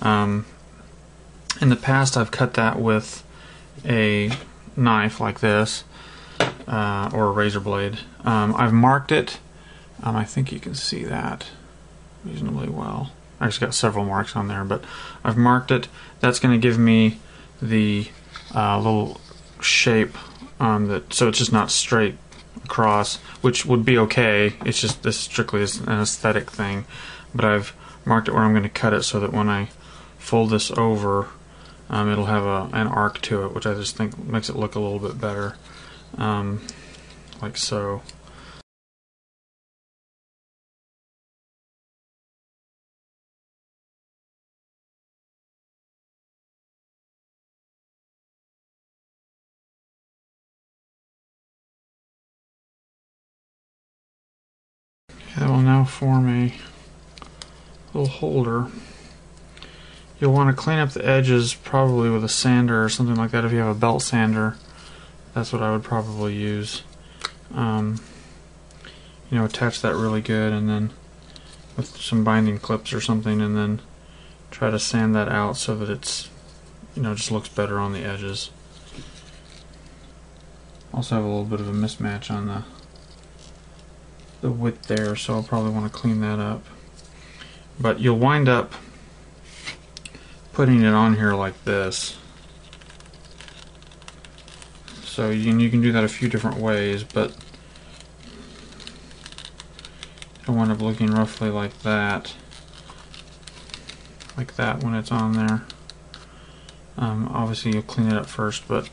In the past I've cut that with a knife like this, or a razor blade. I've marked it. I think you can see that reasonably well. I just got several marks on there, but I've marked it. That's going to give me the little shape so it's just not straight across, which would be okay. It's just this strictly is an aesthetic thing. But I've marked it where I'm going to cut it so that when I fold this over, it'll have an arc to it, which I just think makes it look a little bit better, like so. That will now form a little holder. You'll want to clean up the edges probably with a sander or something like that. If you have a belt sander, that's what I would probably use. You know, attach that really good, and then with some binding clips or something, and then try to sand that out so that it's, you know, just looks better on the edges. Also have a little bit of a mismatch on the width there, so I'll probably want to clean that up. But you'll wind up putting it on here like this. So you can do that a few different ways, but it'll wind up looking roughly like that when it's on there. Obviously you'll clean it up first, but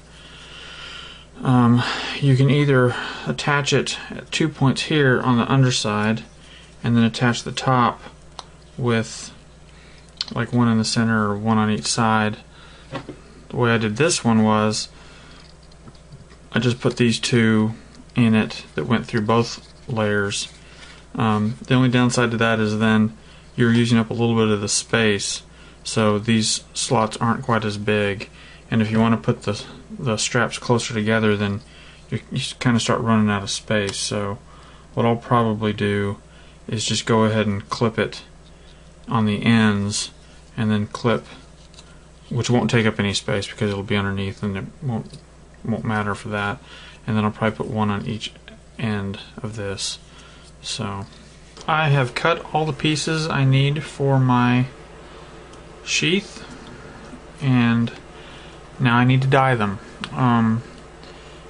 you can either attach it at 2 points here on the underside and then attach the top with like one in the center or one on each side. The way I did this one was I just put these two in it that went through both layers. The only downside to that is then you're using up a little bit of the space, so these slots aren't quite as big, and if you want to put the straps closer together, then you kind of start running out of space. So what I'll probably do is just go ahead and clip it on the ends, and then clip, which won't take up any space because it'll be underneath and it won't matter for that, and then I'll probably put one on each end of this. So I have cut all the pieces I need for my sheath, and now I need to dye them.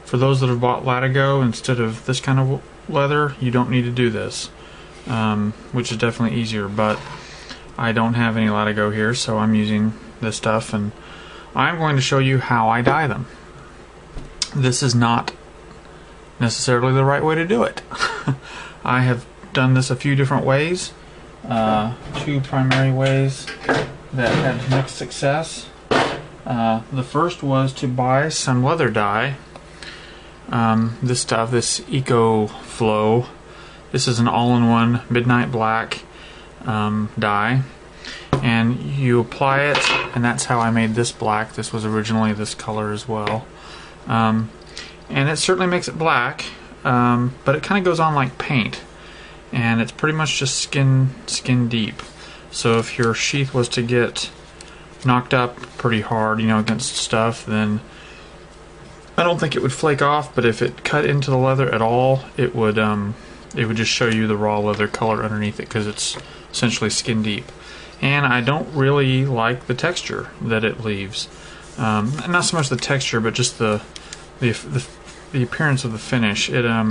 For those that have bought Latigo instead of this kind of leather, you don't need to do this, which is definitely easier, but I don't have any Latigo here, so I'm using this stuff, and I'm going to show you how I dye them. This is not necessarily the right way to do it. I have done this a few different ways, two primary ways that had mixed success. The first was to buy some leather dye. This stuff, this Eco Flow. This is an all-in-one midnight black dye, and you apply it, and that's how I made this black. This was originally this color as well, and it certainly makes it black, but it kind of goes on like paint, and it's pretty much just skin deep. So if your sheath was to get knocked up pretty hard, you know, against stuff, then I don't think it would flake off, but if it cut into the leather at all, it would just show you the raw leather color underneath it, because it's essentially skin deep. And I don't really like the texture that it leaves. Not so much the texture, but just the appearance of the finish. It I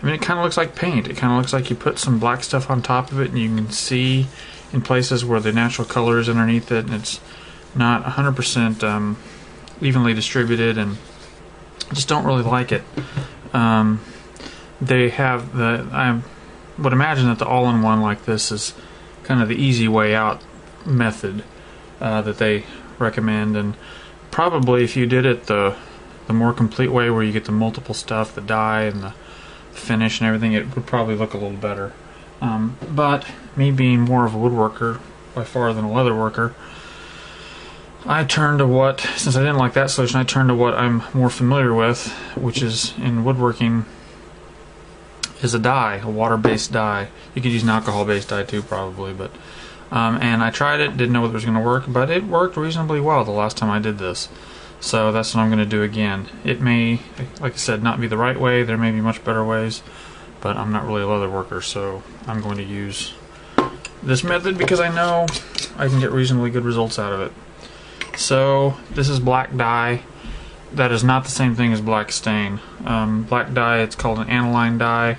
mean, it kind of looks like paint. It kind of looks like you put some black stuff on top of it, and you can see in places where the natural color is underneath it, and it's not 100% evenly distributed, and I just don't really like it. They have I would imagine that the all-in-one like this is kind of the easy way out method that they recommend, and probably if you did it the more complete way, where you get the multiple stuff, the dye and the finish and everything, it would probably look a little better. But me being more of a woodworker by far than a leather worker, I turned to since I didn't like that solution, I turned to what I'm more familiar with, which is in woodworking, is a dye, a water-based dye. You could use an alcohol-based dye too, probably, but And I tried it, didn't know whether it was going to work, but it worked reasonably well the last time I did this. So that's what I'm going to do again. It may, like I said, not be the right way. There may be much better ways, but I'm not really a leather worker, so I'm going to use this method because I know I can get reasonably good results out of it. So this is black dye. That is not the same thing as black stain. Black dye, it's called an aniline dye.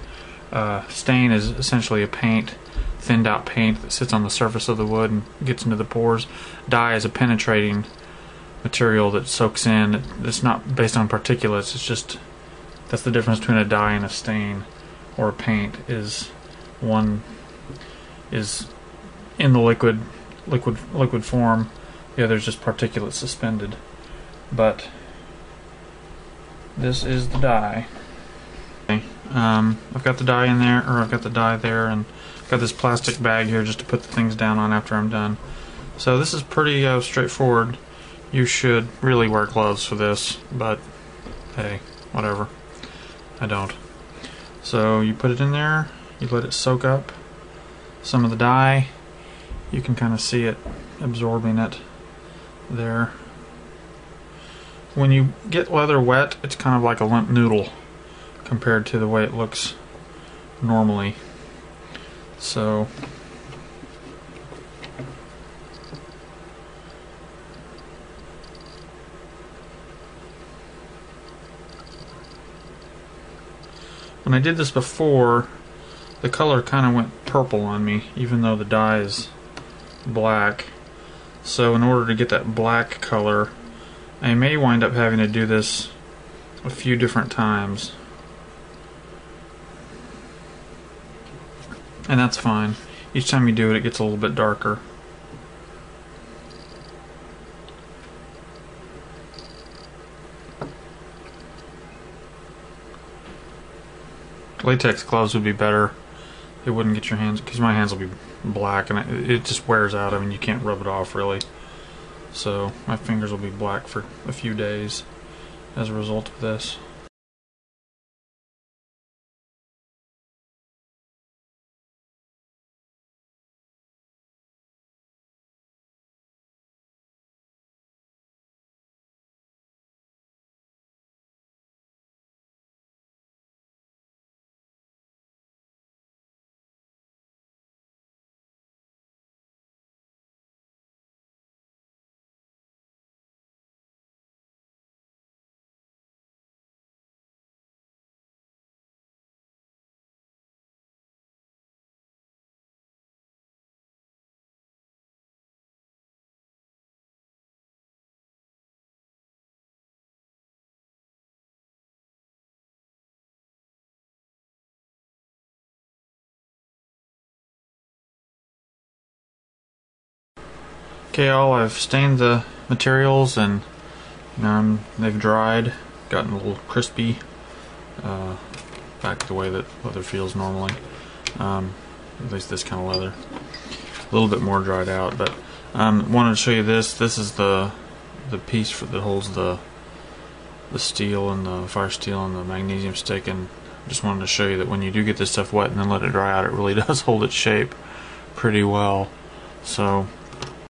Stain is essentially a paint, thinned out paint that sits on the surface of the wood and gets into the pores. Dye is a penetrating material that soaks in. It's not based on particulates. It's just, that's the difference between a dye and a stain or a paint. Is one is in the liquid form, the other is just particulate suspended. But this is the dye. Okay. I've got the dye in there, or I've got the dye there, and I've got this plastic bag here just to put the things down on after I'm done. So this is pretty straightforward. You should really wear gloves for this, but hey, whatever. I don't. So you put it in there, you let it soak up some of the dye. You can kind of see it absorbing it there. When you get leather wet, it's kind of like a limp noodle compared to the way it looks normally. So when I did this before, the color kind of went purple on me, even though the dye is black. So in order to get that black color, I may wind up having to do this a few different times. And that's fine. Each time you do it, it gets a little bit darker. Latex gloves would be better. It wouldn't get your hands, because my hands will be black and it just wears out. I mean, you can't rub it off really. So my fingers will be black for a few days as a result of this. Okay, I've stained the materials and now they've dried, gotten a little crispy, back the way that leather feels normally, at least this kind of leather. A little bit more dried out, but wanted to show you this. This is the piece that holds the steel and the fire steel and the magnesium stick, and just wanted to show you that when you do get this stuff wet and then let it dry out, it really does hold its shape pretty well. So